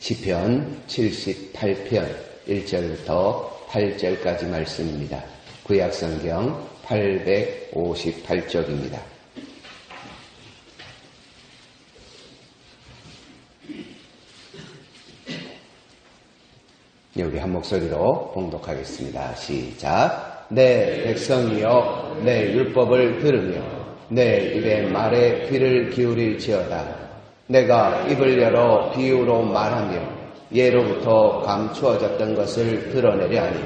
시편 78편 1절부터 8절까지 말씀입니다. 구약성경 858쪽입니다. 우리 한 목소리로 봉독하겠습니다. 시작. 내 백성이여 내 율법을 들으며 내 입의 말에 귀를 기울일지어다. 내가 입을 열어 비유로 말하며 예로부터 감추어졌던 것을 드러내려 하니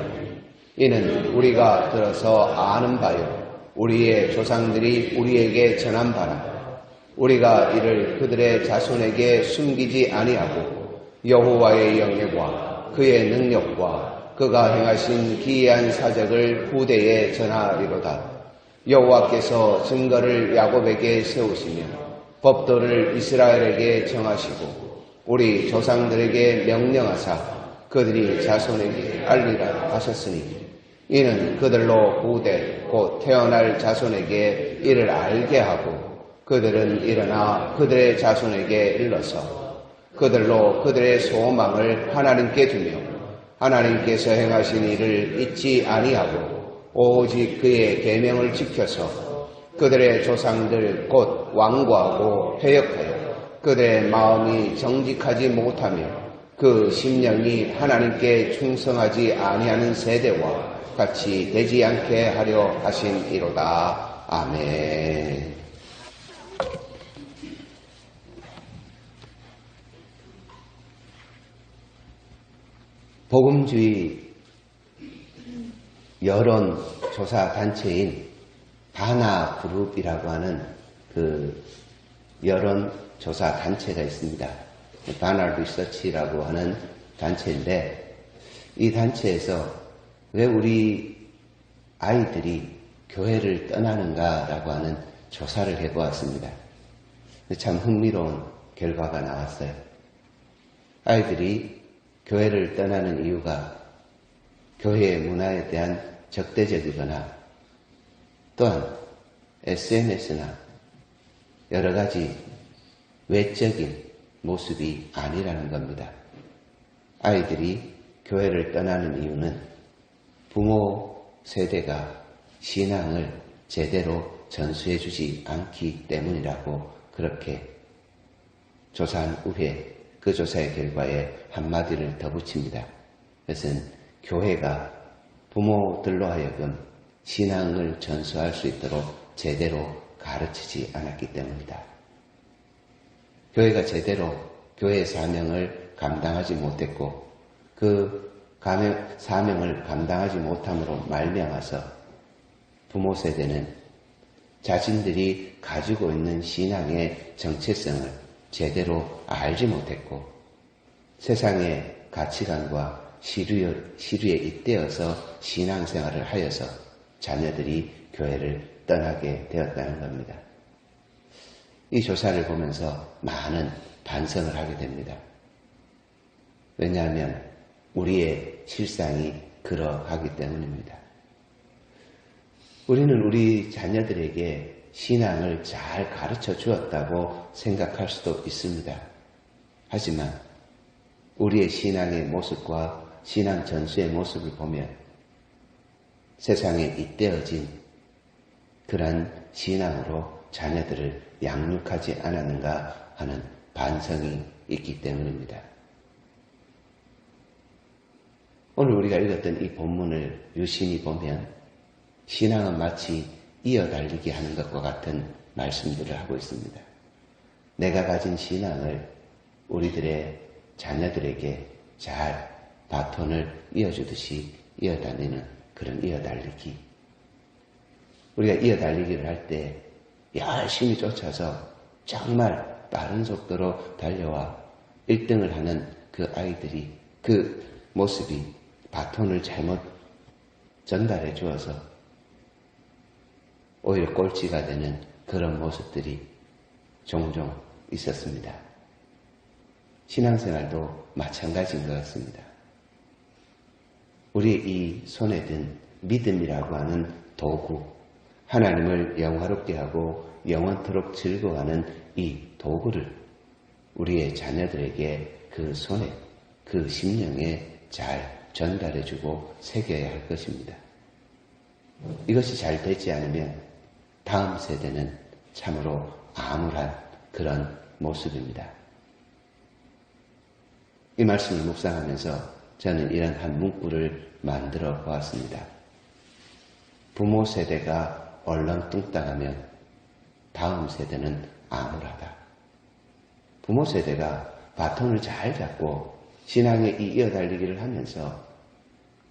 이는 우리가 들어서 아는 바요 우리의 조상들이 우리에게 전한 바라. 우리가 이를 그들의 자손에게 숨기지 아니하고 여호와의 영예와 그의 능력과 그가 행하신 기이한 사적을 후대에 전하리로다. 여호와께서 증거를 야곱에게 세우시며 법도를 이스라엘에게 정하시고 우리 조상들에게 명령하사 그들이 자손에게 알리라 하셨으니 이는 그들로 후대 곧 태어날 자손에게 이를 알게 하고 그들은 일어나 그들의 자손에게 일러서 그들로 그들의 소망을 하나님께 두며 하나님께서 행하신 일을 잊지 아니하고 오직 그의 계명을 지켜서 그들의 조상들 곧 완고하고 패역하여 그들의 마음이 정직하지 못하며 그 심령이 하나님께 충성하지 아니하는 세대와 같이 되지 않게 하려 하신 이로다. 아멘. 복음주의 여론조사 단체인 바나 그룹이라고 하는 그 여론조사 단체가 있습니다. 바나 리서치라고 하는 단체인데 이 단체에서 왜 우리 아이들이 교회를 떠나는가라고 하는 조사를 해보았습니다. 참 흥미로운 결과가 나왔어요. 아이들이 교회를 떠나는 이유가 교회의 문화에 대한 적대적이거나 또한 SNS나 여러 가지 외적인 모습이 아니라는 겁니다. 아이들이 교회를 떠나는 이유는 부모 세대가 신앙을 제대로 전수해주지 않기 때문이라고 그렇게 조사한 후에 그 조사의 결과에 한마디를 더 붙입니다. 그것은 교회가 부모들로 하여금 신앙을 전수할 수 있도록 제대로 가르치지 않았기 때문이다. 교회가 제대로 교회의 사명을 감당하지 못했고 그 사명을 감당하지 못함으로 말미암아서 부모 세대는 자신들이 가지고 있는 신앙의 정체성을 제대로 알지 못했고 세상의 가치관과 시류에 잇대어서 신앙생활을 하여서 자녀들이 교회를 떠나게 되었다는 겁니다. 이 조사를 보면서 많은 반성을 하게 됩니다. 왜냐하면 우리의 실상이 그러하기 때문입니다. 우리는 우리 자녀들에게 신앙을 잘 가르쳐 주었다고 생각할 수도 있습니다. 하지만 우리의 신앙의 모습과 신앙 전수의 모습을 보면 세상에 잇대어진 그런 신앙으로 자녀들을 양육하지 않았는가 하는 반성이 있기 때문입니다. 오늘 우리가 읽었던 이 본문을 유심히 보면 신앙은 마치 이어달리기 하는 것과 같은 말씀들을 하고 있습니다. 내가 가진 신앙을 우리들의 자녀들에게 잘 바톤을 이어주듯이 이어다니는 그런 이어달리기. 우리가 이어달리기를 할 때 열심히 쫓아서 정말 빠른 속도로 달려와 1등을 하는 그 아이들이 그 모습이 바톤을 잘못 전달해 주어서 오히려 꼴찌가 되는 그런 모습들이 종종 있었습니다. 신앙생활도 마찬가지인 것 같습니다. 우리의 이 손에 든 믿음이라고 하는 도구, 하나님을 영화롭게 하고 영원토록 즐거워하는 이 도구를 우리의 자녀들에게 그 손에 그 심령에 잘 전달해주고 새겨야 할 것입니다. 이것이 잘 되지 않으면 다음 세대는 참으로 암울한 그런 모습입니다. 이 말씀을 묵상하면서 저는 이런 한 문구를 만들어 보았습니다. 부모 세대가 얼렁뚱땅하면 다음 세대는 암울하다. 부모 세대가 바톤을 잘 잡고 신앙에 이어달리기를 하면서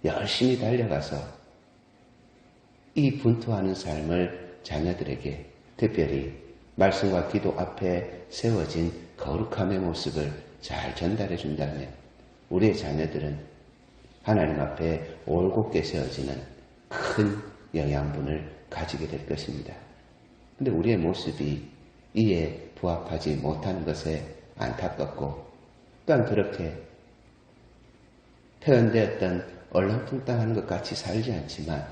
열심히 달려가서 이 분투하는 삶을 자녀들에게, 특별히 말씀과 기도 앞에 세워진 거룩함의 모습을 잘 전달해 준다면 우리의 자녀들은 하나님 앞에 올곧게 세워지는 큰 영양분을 가지게 될 것입니다. 그런데 우리의 모습이 이에 부합하지 못하는 것에 안타깝고, 또한 그렇게 표현되었던 얼렁뚱땅하는 것 같이 살지 않지만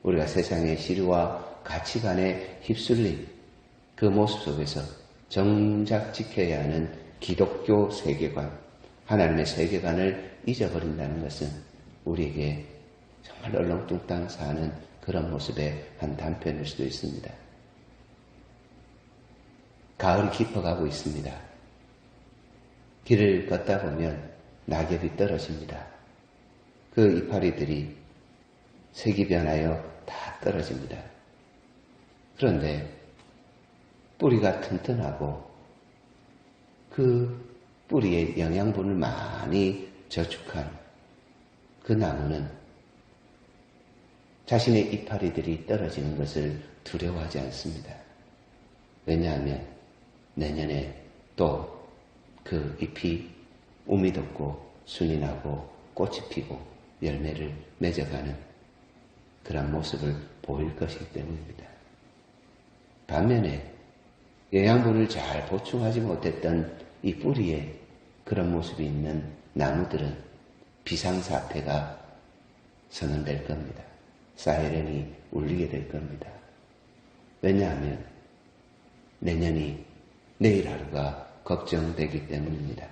우리가 세상의 시류와 가치관에 휩쓸린 그 모습 속에서 정작 지켜야 하는 기독교 세계관, 하나님의 세계관을 잊어버린다는 것은 우리에게 정말 얼렁뚱땅 사는 그런 모습의 한 단편일 수도 있습니다. 가을이 깊어가고 있습니다. 길을 걷다 보면 낙엽이 떨어집니다. 그 이파리들이 색이 변하여 다 떨어집니다. 그런데 뿌리가 튼튼하고 그 뿌리에 영양분을 많이 저축한 그 나무는 자신의 이파리들이 떨어지는 것을 두려워하지 않습니다. 왜냐하면 내년에 또 그 잎이 움이 돋고 순이 나고 꽃이 피고 열매를 맺어가는 그런 모습을 보일 것이기 때문입니다. 반면에 영양분을 잘 보충하지 못했던 이 뿌리에 그런 모습이 있는 나무들은 비상사태가 선언될 겁니다. 사이렌이 울리게 될 겁니다. 왜냐하면 내년이 내일 하루가 걱정되기 때문입니다.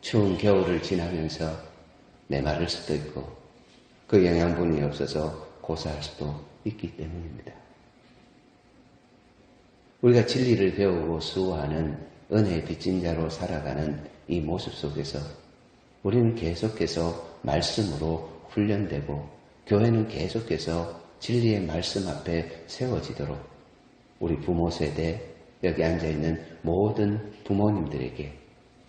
추운 겨울을 지나면서 메마를 수도 있고 그 영양분이 없어서 고사할 수도 있기 때문입니다. 우리가 진리를 배우고 수호하는 은혜의 빚진 자로 살아가는 이 모습 속에서 우리는 계속해서 말씀으로 훈련되고 교회는 계속해서 진리의 말씀 앞에 세워지도록 우리 부모 세대, 여기 앉아있는 모든 부모님들에게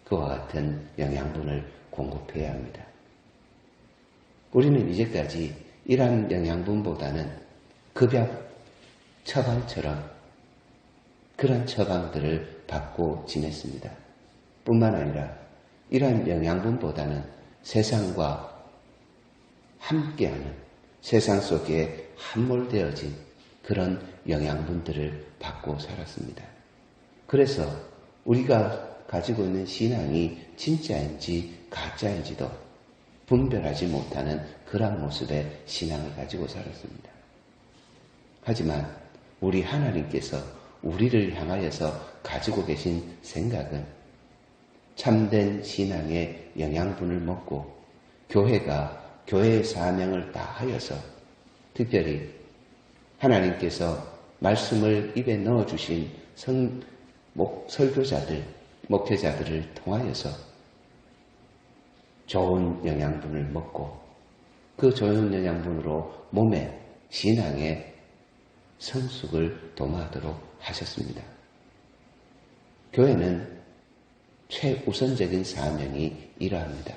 그와 같은 영양분을 공급해야 합니다. 우리는 이제까지 이러한 영양분보다는 급약 처방처럼 그런 처방들을 받고 지냈습니다. 뿐만 아니라 이러한 영양분보다는 세상과 함께하는 세상 속에 함몰되어진 그런 영양분들을 받고 살았습니다. 그래서 우리가 가지고 있는 신앙이 진짜인지 가짜인지도 분별하지 못하는 그런 모습의 신앙을 가지고 살았습니다. 하지만 우리 하나님께서 우리를 향하여서 가지고 계신 생각은 참된 신앙의 영양분을 먹고 교회가 교회의 사명을 다하여서 특별히 하나님께서 말씀을 입에 넣어주신 설교자들, 목회자들을 통하여서 좋은 영양분을 먹고 그 좋은 영양분으로 몸에 신앙의 성숙을 도모하도록 하셨습니다. 교회는 최우선적인 사명이 이러합니다.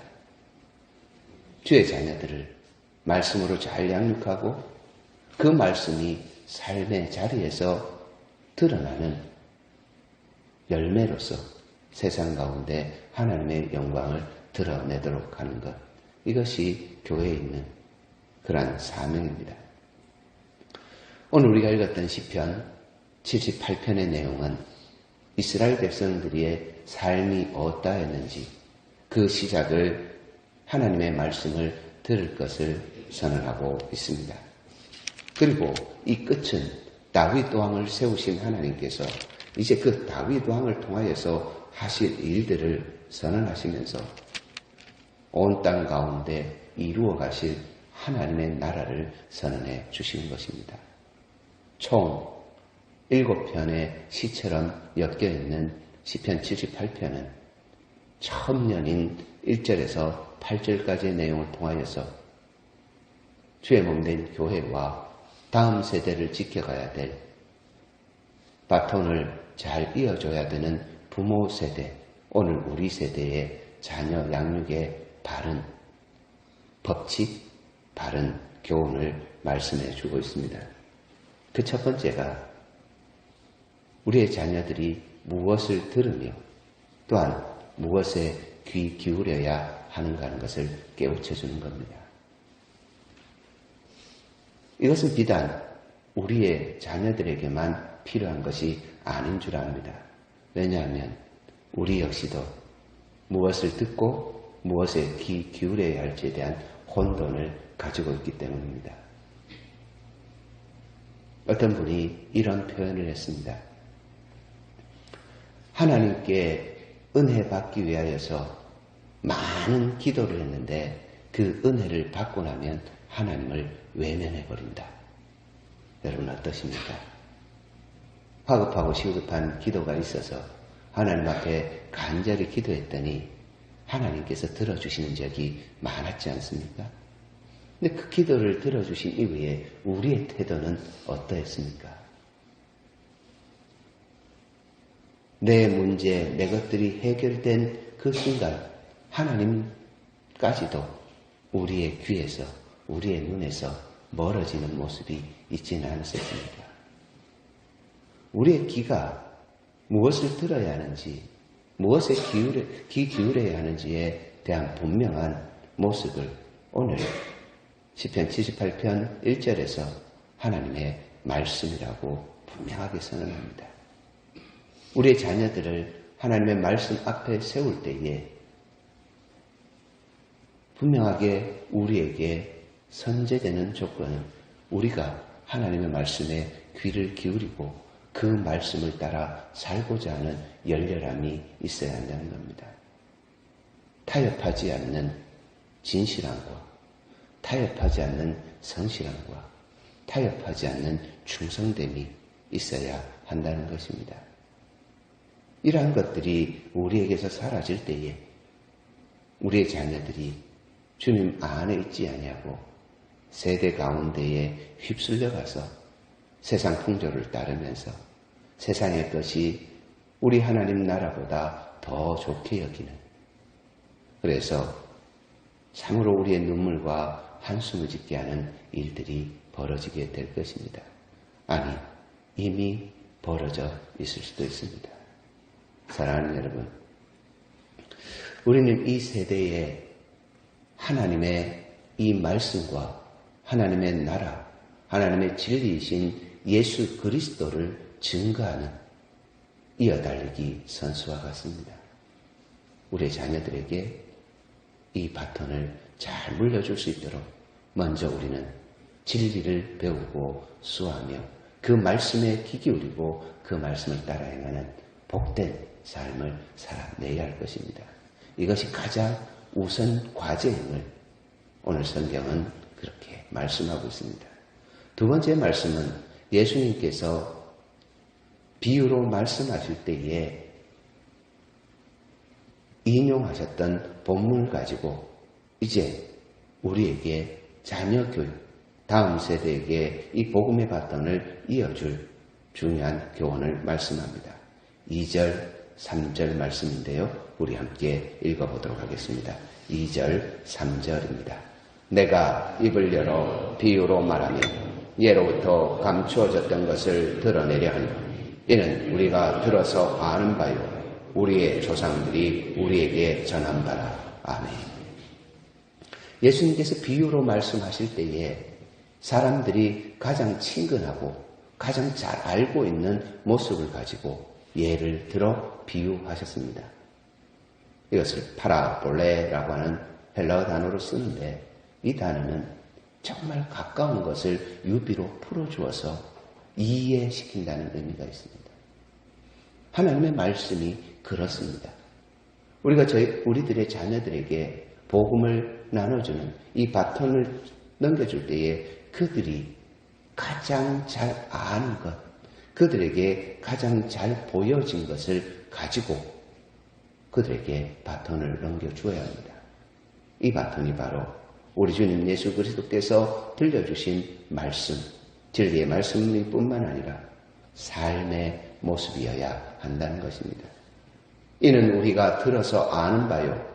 주의 자녀들을 말씀으로 잘 양육하고 그 말씀이 삶의 자리에서 드러나는 열매로서 세상 가운데 하나님의 영광을 드러내도록 하는 것, 이것이 교회에 있는 그러한 사명입니다. 오늘 우리가 읽었던 시편 78편의 내용은 이스라엘 백성들의 삶이 어떠했는지 그 시작을 하나님의 말씀을 들을 것을 선언하고 있습니다. 그리고 이 끝은 다윗 왕을 세우신 하나님께서 이제 그 다윗 왕을 통하여서 하실 일들을 선언하시면서 온 땅 가운데 이루어 가실 하나님의 나라를 선언해 주시는 것입니다. 총 7편의 시처럼 엮여있는 시편 78편은 천년인 1절에서 8절까지의 내용을 통하여서 주의 몸된 교회와 다음 세대를 지켜가야 될 바톤을 잘 이어줘야 되는 부모 세대, 오늘 우리 세대의 자녀 양육의 바른 법칙, 바른 교훈을 말씀해 주고 있습니다. 그 첫 번째가 우리의 자녀들이 무엇을 들으며 또한 무엇에 귀 기울여야 하는가 하는 것을 깨우쳐 주는 겁니다. 이것은 비단 우리의 자녀들에게만 필요한 것이 아닌 줄 압니다. 왜냐하면 우리 역시도 무엇을 듣고 무엇에 귀 기울여야 할지에 대한 혼돈을 가지고 있기 때문입니다. 어떤 분이 이런 표현을 했습니다. 하나님께 은혜 받기 위하여서 많은 기도를 했는데 그 은혜를 받고 나면 하나님을 외면해버린다. 여러분 어떠십니까? 화급하고 시급한 기도가 있어서 하나님 앞에 간절히 기도했더니 하나님께서 들어주시는 적이 많았지 않습니까? 근데 그 기도를 들어주신 이후에 우리의 태도는 어떠했습니까? 내 문제, 내 것들이 해결된 그 순간 하나님까지도 우리의 귀에서, 우리의 눈에서 멀어지는 모습이 있지는 않았습니까? 우리의 귀가 무엇을 들어야 하는지, 무엇에 귀 기울여야 하는지에 대한 분명한 모습을 오늘 시편 78편 1절에서 하나님의 말씀이라고 분명하게 선언합니다. 우리의 자녀들을 하나님의 말씀 앞에 세울 때에 분명하게 우리에게 선제되는 조건은 우리가 하나님의 말씀에 귀를 기울이고 그 말씀을 따라 살고자 하는 열렬함이 있어야 한다는 겁니다. 타협하지 않는 진실함과 타협하지 않는 성실함과 타협하지 않는 충성됨이 있어야 한다는 것입니다. 이러한 것들이 우리에게서 사라질 때에 우리의 자녀들이 주님 안에 있지 아니하고 세대 가운데에 휩쓸려 가서 세상 풍조를 따르면서 세상의 것이 우리 하나님 나라보다 더 좋게 여기는, 그래서 참으로 우리의 눈물과 한숨을 짓게 하는 일들이 벌어지게 될 것입니다. 아니, 이미 벌어져 있을 수도 있습니다. 사랑하는 여러분, 우리는 이 세대에 하나님의 이 말씀과 하나님의 나라, 하나님의 진리이신 예수 그리스도를 증거하는 이어달리기 선수와 같습니다. 우리의 자녀들에게 이 바톤을 잘 물려줄 수 있도록 먼저 우리는 진리를 배우고 수하며 그 말씀에 귀 기울이고 그 말씀을 따라 행하는 복된 삶을 살아내야 할 것입니다. 이것이 가장 우선 과제임을 오늘 성경은 그렇게 말씀하고 있습니다. 두 번째 말씀은 예수님께서 비유로 말씀하실 때에 인용하셨던 본문을 가지고 이제 우리에게 자녀 교육, 다음 세대에게 이 복음의 바톤을 이어줄 중요한 교훈을 말씀합니다. 2절, 3절 말씀인데요. 우리 함께 읽어보도록 하겠습니다. 2절, 3절입니다. 내가 입을 열어 비유로 말하며 예로부터 감추어졌던 것을 드러내려 하니 이는 우리가 들어서 아는 바요 우리의 조상들이 우리에게 전한 바라. 아멘. 예수님께서 비유로 말씀하실 때에 사람들이 가장 친근하고 가장 잘 알고 있는 모습을 가지고 예를 들어 비유하셨습니다. 이것을 파라볼레라고 하는 헬라어 단어로 쓰는데 이 단어는 정말 가까운 것을 유비로 풀어주어서 이해시킨다는 의미가 있습니다. 하나님의 말씀이 그렇습니다. 우리가 우리들의 자녀들에게 복음을 나눠주는 이 바톤을 넘겨줄 때에 그들이 가장 잘 아는 것, 그들에게 가장 잘 보여진 것을 가지고 그들에게 바톤을 넘겨주어야 합니다. 이 바톤이 바로 우리 주님 예수 그리스도께서 들려주신 말씀, 진리의 말씀일 뿐만 아니라 삶의 모습이어야 한다는 것입니다. 이는 우리가 들어서 아는 바요,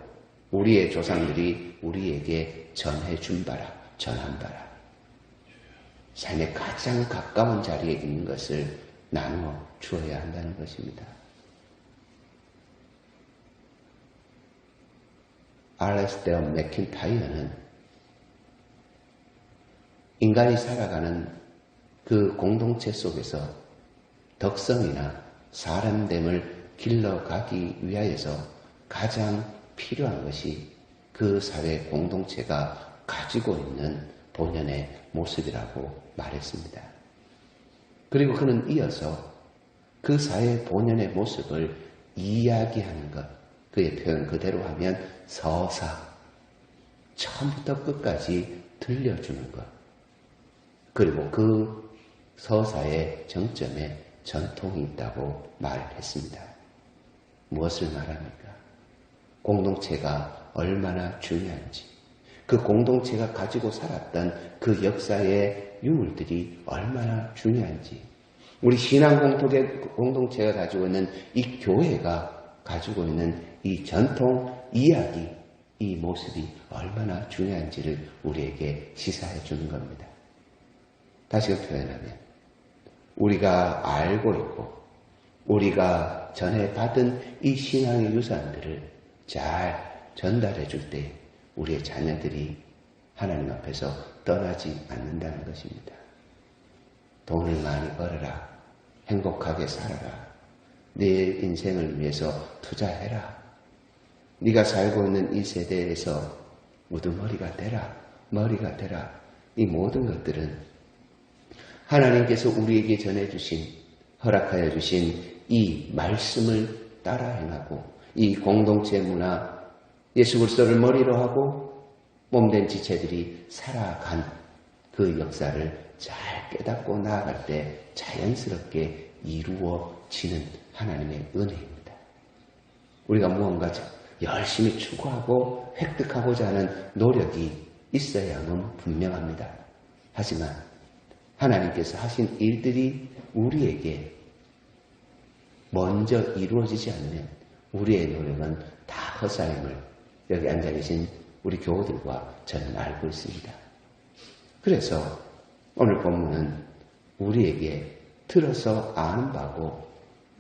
우리의 조상들이 우리에게 전해준 바라, 전한 바라. 삶의 가장 가까운 자리에 있는 것을 나누어 주어야 한다는 것입니다. 알래스테어 맥킨타이어는 인간이 살아가는 그 공동체 속에서 덕성이나 사람됨을 길러가기 위하여서 가장 필요한 것이 그 사회 공동체가 가지고 있는 본연의 모습이라고 말했습니다. 그리고 그는 이어서 그 사회 본연의 모습을 이야기하는 것, 그의 표현 그대로 하면 서사, 처음부터 끝까지 들려주는 것, 그리고 그 서사의 정점에 전통이 있다고 말했습니다. 무엇을 말합니까? 공동체가 얼마나 중요한지, 그 공동체가 가지고 살았던 그 역사의 유물들이 얼마나 중요한지, 우리 신앙 공동체가 가지고 있는 이 교회가 가지고 있는 이 전통 이야기, 이 모습이 얼마나 중요한지를 우리에게 시사해 주는 겁니다. 다시 표현하면 우리가 알고 있고 우리가 전해받은 이 신앙의 유산들을 잘 전달해 줄 때 우리의 자녀들이 하나님 앞에서 떠나지 않는다는 것입니다. 돈을 많이 벌어라. 행복하게 살아라. 내 인생을 위해서 투자해라. 네가 살고 있는 이 세대에서 우두머리가 되라. 머리가 되라. 이 모든 것들은 하나님께서 우리에게 전해주신, 허락하여 주신 이 말씀을 따라 행하고 이 공동체 문화, 예수 그리스도를 머리로 하고 몸된 지체들이 살아간 그 역사를 잘 깨닫고 나아갈 때 자연스럽게 이루어지는 하나님의 은혜입니다. 우리가 무언가 열심히 추구하고 획득하고자 하는 노력이 있어야만 분명합니다. 하지만 하나님께서 하신 일들이 우리에게 먼저 이루어지지 않으면 우리의 노력은 다 헛사임을 여기 앉아 계신 우리 교우들과 저는 알고 있습니다. 그래서 오늘 본문은 우리에게 들어서 아는 바고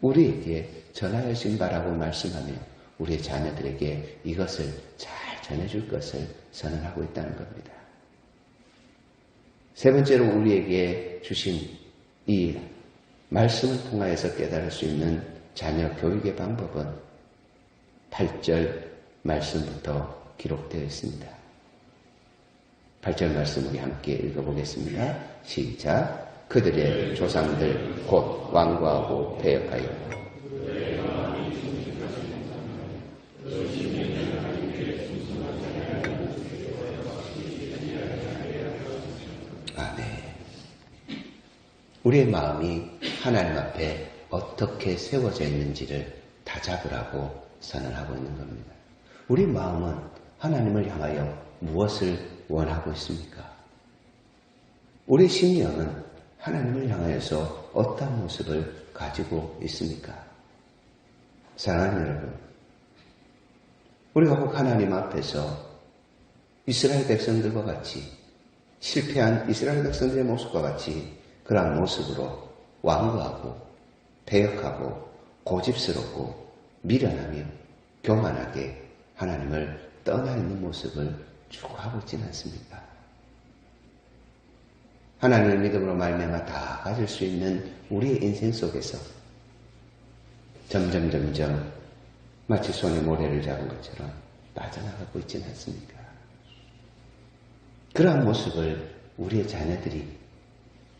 우리에게 전하여진 바라고 말씀하며 우리의 자녀들에게 이것을 잘 전해줄 것을 선언하고 있다는 겁니다. 세 번째로 우리에게 주신 이 말씀을 통하여서 깨달을 수 있는 자녀 교육의 방법은 8절 말씀부터 기록되어 있습니다. 8절 말씀 우리 함께 읽어보겠습니다. 시작. 그들의 조상들 곧 완고하고 패역하여 우리의 마음이 하나님 앞에 어떻게 세워져 있는지를 다잡으라고 선언하고 있는 겁니다. 우리 마음은 하나님을 향하여 무엇을 원하고 있습니까? 우리 심령은 하나님을 향하여서 어떤 모습을 가지고 있습니까? 사랑하는 여러분, 우리가 혹 하나님 앞에서 이스라엘 백성들과 같이 실패한 이스라엘 백성들의 모습과 같이 그러한 모습으로 완고하고 배역하고 고집스럽고 미련하며 교만하게 하나님을 떠나 있는 모습을 추구하고 있지는 않습니까? 하나님을 믿음으로 말미암아 다 가질 수 있는 우리의 인생 속에서 점점 마치 손에 모래를 잡은 것처럼 빠져나가고 있지는 않습니까? 그러한 모습을 우리의 자녀들이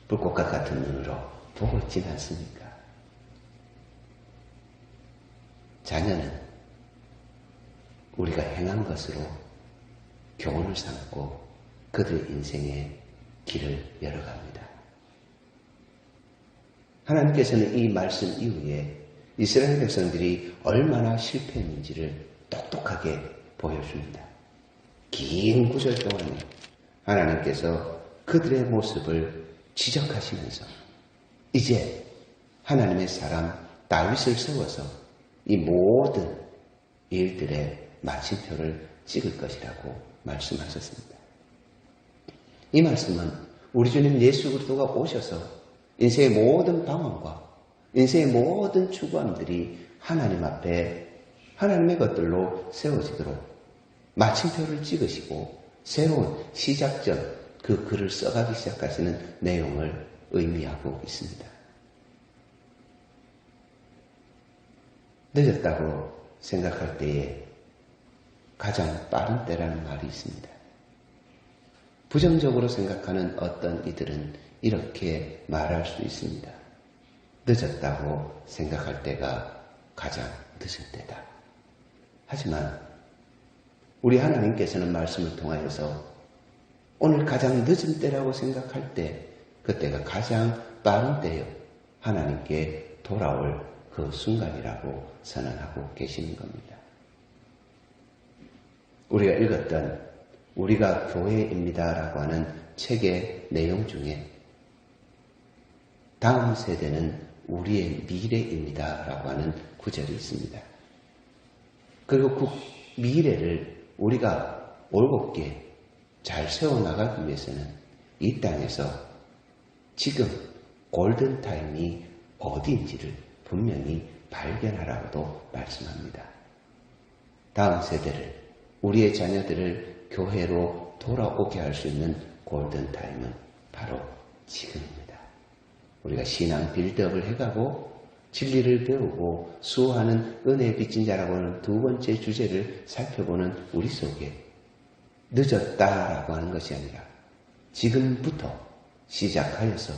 불꽃과 같은 눈으로 보고 있지는 않습니까? 자녀는 우리가 행한 것으로 교훈을 삼고 그들의 인생의 길을 열어갑니다. 하나님께서는 이 말씀 이후에 이스라엘 백성들이 얼마나 실패했는지를 똑똑하게 보여줍니다. 긴 구절 동안에 하나님께서 그들의 모습을 지적하시면서 이제 하나님의 사람 다윗을 세워서 이 모든 일들의 마침표를 찍을 것이라고 말씀하셨습니다. 이 말씀은 우리 주님 예수 그리스도가 오셔서 인생의 모든 방황과 인생의 모든 추구함들이 하나님 앞에 하나님의 것들로 세워지도록 마침표를 찍으시고 새로운 시작전 그 글을 써가기 시작하시는 내용을 의미하고 있습니다. 늦었다고 생각할 때에 가장 빠른 때라는 말이 있습니다. 부정적으로 생각하는 어떤 이들은 이렇게 말할 수 있습니다. 늦었다고 생각할 때가 가장 늦을 때다. 하지만 우리 하나님께서는 말씀을 통하여서 오늘 가장 늦은 때라고 생각할 때 그때가 가장 빠른 때요. 하나님께 돌아올 그 순간이라고 선언하고 계시는 겁니다. 우리가 읽었던 우리가 교회입니다라고 하는 책의 내용 중에 다음 세대는 우리의 미래입니다라고 하는 구절이 있습니다. 그리고 그 미래를 우리가 올곧게 잘 세워나가기 위해서는 이 땅에서 지금 골든타임이 어디인지를 분명히 발견하라고도 말씀합니다. 다음 세대를, 우리의 자녀들을 교회로 돌아오게 할 수 있는 골든타임은 바로 지금입니다. 우리가 신앙 빌드업을 해가고 진리를 배우고 수호하는 은혜에 빚진 자라고 하는 두 번째 주제를 살펴보는 우리 속에 늦었다라고 하는 것이 아니라 지금부터 시작하여서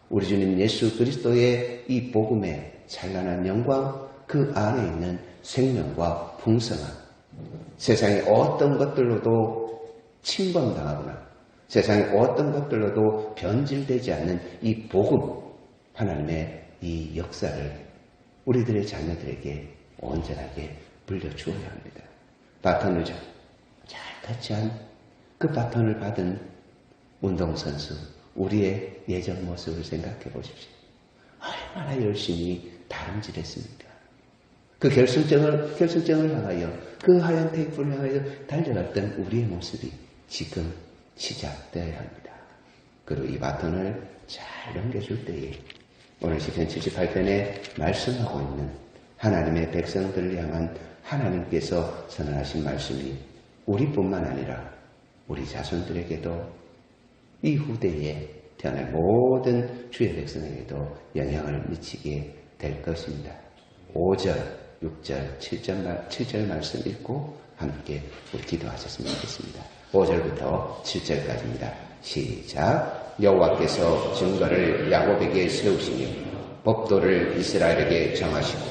우리 주님 예수 그리스도의 이 복음의 찬란한 영광, 그 안에 있는 생명과 풍성함, 세상의 어떤 것들로도 침범당하거나 세상의 어떤 것들로도 변질되지 않는 이 복음, 하나님의 이 역사를 우리들의 자녀들에게 온전하게 물려주어야 합니다. 바톤을 잘 터치한 그 바톤을 받은 운동선수, 우리의 예전 모습을 생각해 보십시오. 얼마나 열심히 다름질했습니까? 그 결승점을 향하여, 그 하얀 테이프를 향하여 달려갔던 우리의 모습이 지금 시작되어야 합니다. 그리고 이 바톤을 잘 넘겨줄 때에 오늘 시편 78편에 말씀하고 있는 하나님의 백성들을 향한 하나님께서 선언하신 말씀이 우리뿐만 아니라 우리 자손들에게도 이 후대에 태어날 모든 주의 백성에게도 영향을 미치게 될 것입니다. 5절, 6절, 7절 말씀 읽고 함께 우리 기도하셨으면 좋겠습니다. 5절부터 7절까지입니다. 시작. 여호와께서 증거를 야곱에게 세우시며 법도를 이스라엘에게 정하시고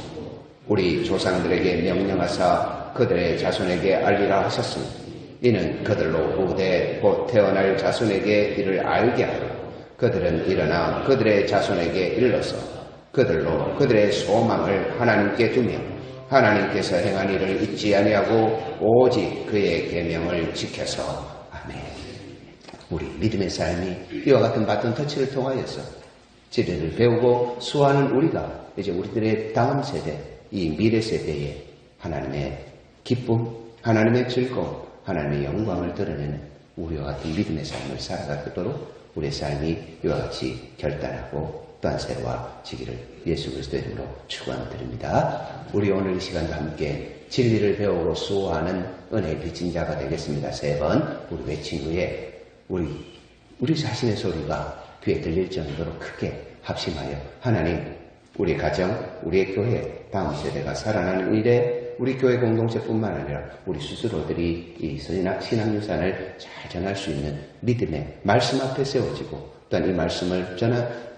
우리 조상들에게 명령하사 그들의 자손에게 알리라 하셨으니 이는 그들로 후대 곧 태어날 자손에게 이를 알게 하여 그들은 일어나 그들의 자손에게 일러서 그들로 그들의 소망을 하나님께 두며 하나님께서 행한 일을 잊지 아니하고 오직 그의 계명을 지켜서 아멘. 우리 믿음의 삶이 이와 같은 바톤 터치를 통하여서 진리를 배우고 수호하는 우리가 이제 우리들의 다음 세대, 이 미래 세대에 하나님의 기쁨, 하나님의 즐거움, 하나님의 영광을 드러내는 우리와 같은 믿음의 삶을 살아가도록 우리의 삶이 이와 같이 결단하고 또한 새로워지기를 예수 그리스도의 이름으로 축원드립니다. 우리 오늘 이 시간과 함께 진리를 배우고 수호하는 은혜의 빚진 자가 되겠습니다. 3번 우리 외친 후에 우리 자신의 소리가 귀에 들릴 정도로 크게 합심하여 하나님, 우리 가정, 우리의 교회, 다음 세대가 살아나는 일에 우리 교회 공동체뿐만 아니라 우리 스스로들이 이 신앙 유산을 잘 전할 수 있는 믿음의 말씀 앞에 세워지고 또한 이 말씀을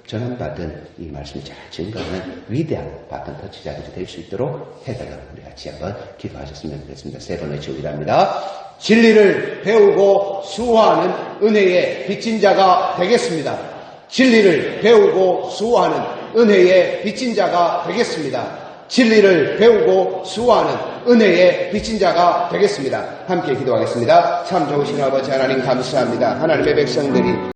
전환받은 이 말씀을 잘 증거하는 위대한 바톤 터치자들이 될 수 있도록 해달라고 우리 같이 한번 기도하셨으면 좋겠습니다. 세 번의 주기도합니다. 진리를 배우고 수호하는 은혜의 빚진 자가 되겠습니다. 진리를 배우고 수호하는 은혜의 빚진 자가 되겠습니다. 진리를 배우고 수호하는 은혜의 빚진 자가 되겠습니다. 함께 기도하겠습니다. 참 좋으신 아버지 하나님 감사합니다. 하나님의 백성들이